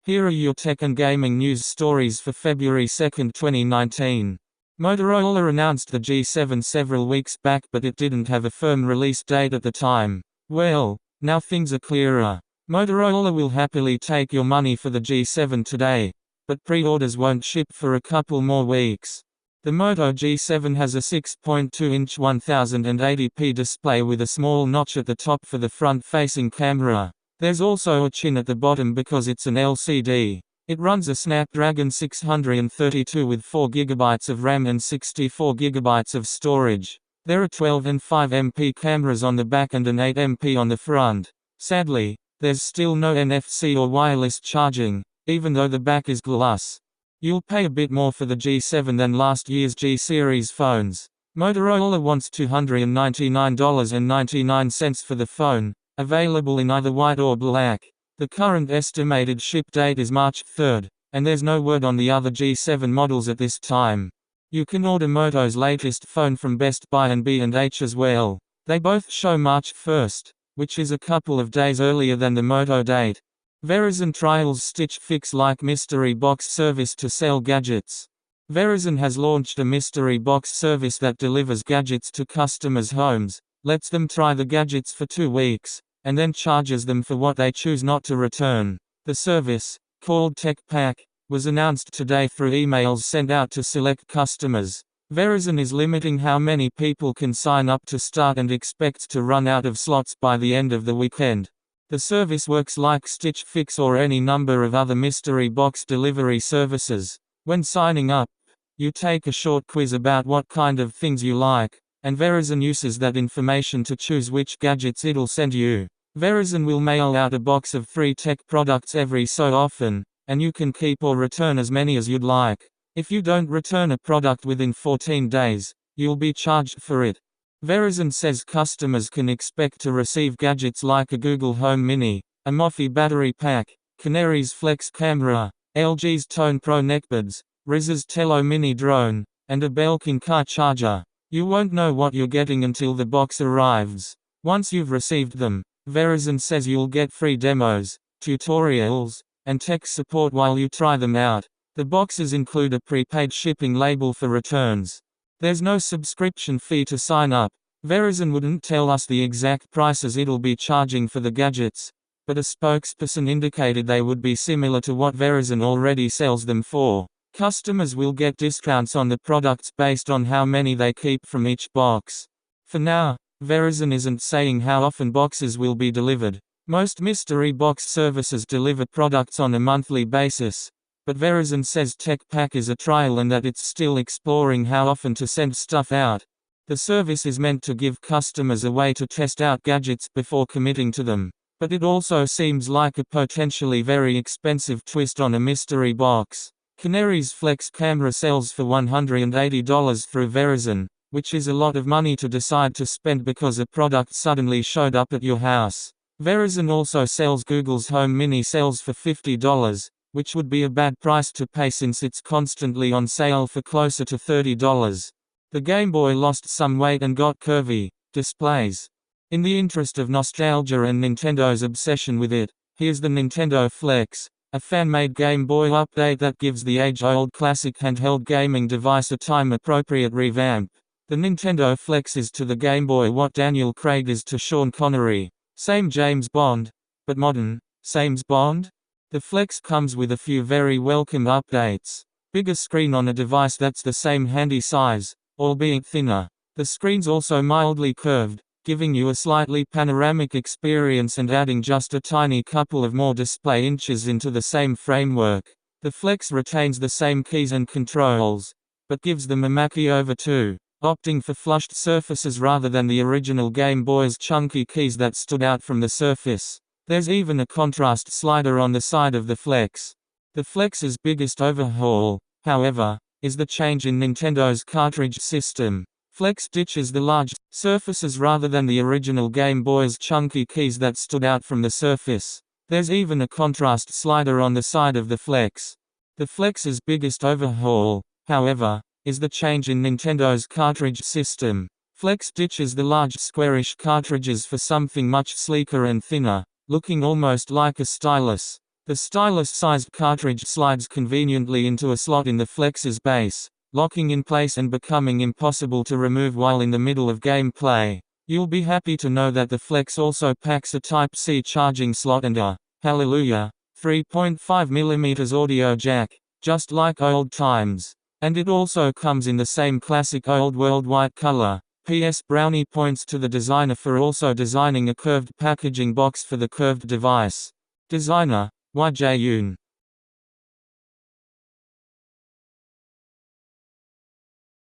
Here are your tech and gaming news stories for February 2, 2019. Motorola announced the G7 several weeks back, but it didn't have a firm release date at the time. Well, now things are clearer. Motorola will happily take your money for the G7 today, but pre-orders won't ship for a couple more weeks. The Moto G7 has a 6.2-inch 1080p display with a small notch at the top for the front-facing camera. There's also a chin at the bottom because it's an LCD. It runs a Snapdragon 632 with 4GB of RAM and 64GB of storage. There are 12 and 5MP cameras on the back and an 8MP on the front. Sadly, there's still no NFC or wireless charging, even though the back is glass. You'll pay a bit more for the G7 than last year's G series phones. Motorola wants $299.99 for the phone, available in either white or black. The current estimated ship date is March 3, and there's no word on the other G7 models at this time. You can order Moto's latest phone from Best Buy and B&H as well. They both show March 1, which is a couple of days earlier than the Moto date. Verizon trials Stitch Fix-like mystery box service to sell gadgets. Verizon has launched a mystery box service that delivers gadgets to customers' homes, lets them try the gadgets for 2 weeks, and then charges them for what they choose not to return. The service, called Tech Pack, was announced today through emails sent out to select customers. Verizon is limiting how many people can sign up to start and expects to run out of slots by the end of the weekend. The service works like Stitch Fix or any number of other mystery box delivery services. When signing up, you take a short quiz about what kind of things you like, and Verizon uses that information to choose which gadgets it'll send you. Verizon will mail out a box of 3 tech products every so often, and you can keep or return as many as you'd like. If you don't return a product within 14 days, you'll be charged for it. Verizon says customers can expect to receive gadgets like a Google Home Mini, a Mophie battery pack, Canary's Flex camera, LG's Tone Pro neckbuds, Riz's Tello mini drone, and a Belkin car charger. You won't know what you're getting until the box arrives. Once you've received them, Verizon says you'll get free demos, tutorials, and tech support while you try them out. The boxes include a prepaid shipping label for returns. There's no subscription fee to sign up. Verizon wouldn't tell us the exact prices it'll be charging for the gadgets, but a spokesperson indicated they would be similar to what Verizon already sells them for. Customers will get discounts on the products based on how many they keep from each box. For now, Verizon isn't saying how often boxes will be delivered. Most mystery box services deliver products on a monthly basis, but Verizon says Tech Pack is a trial and that it's still exploring how often to send stuff out. The service is meant to give customers a way to test out gadgets before committing to them, but it also seems like a potentially very expensive twist on a mystery box. Canary's Flex camera sells for $180 through Verizon, which is a lot of money to decide to spend because a product suddenly showed up at your house. Verizon also sells Google's Home Mini sells for $50, which would be a bad price to pay since it's constantly on sale for closer to $30. The Game Boy lost some weight and got curvy displays. In the interest of nostalgia and Nintendo's obsession with it, here's the Nintendo Flex, a fan-made Game Boy update that gives the age-old classic handheld gaming device a time-appropriate revamp. The Nintendo Flex is to the Game Boy what Daniel Craig is to Sean Connery. Same James Bond, but modern. Same's Bond? The Flex comes with a few very welcome updates. Bigger screen on a device that's the same handy size, albeit thinner. The screen's also mildly curved, giving you a slightly panoramic experience and adding just a tiny couple of more display inches into the same framework. The Flex retains the same keys and controls, but gives them a makeover too, opting for flushed surfaces rather than the original Game Boy's chunky keys that stood out from the surface. There's even a contrast slider on the side of the Flex. The Flex's biggest overhaul, however, is the change in Nintendo's cartridge system. Flex ditches the large surfaces rather than the original Game Boy's chunky keys that stood out from the surface. There's even a contrast slider on the side of the Flex. The Flex's biggest overhaul, however, is the change in Nintendo's cartridge system. Flex ditches the large squarish cartridges for something much sleeker and thinner, looking almost like a stylus. The stylus-sized cartridge slides conveniently into a slot in the Flex's base, locking in place and becoming impossible to remove while in the middle of gameplay. You'll be happy to know that the Flex also packs a Type-C charging slot and a, hallelujah, 3.5mm audio jack, just like old times. And it also comes in the same classic old world white color. PS Brownie points to the designer for also designing a curved packaging box for the curved device. Designer, YJ Yoon.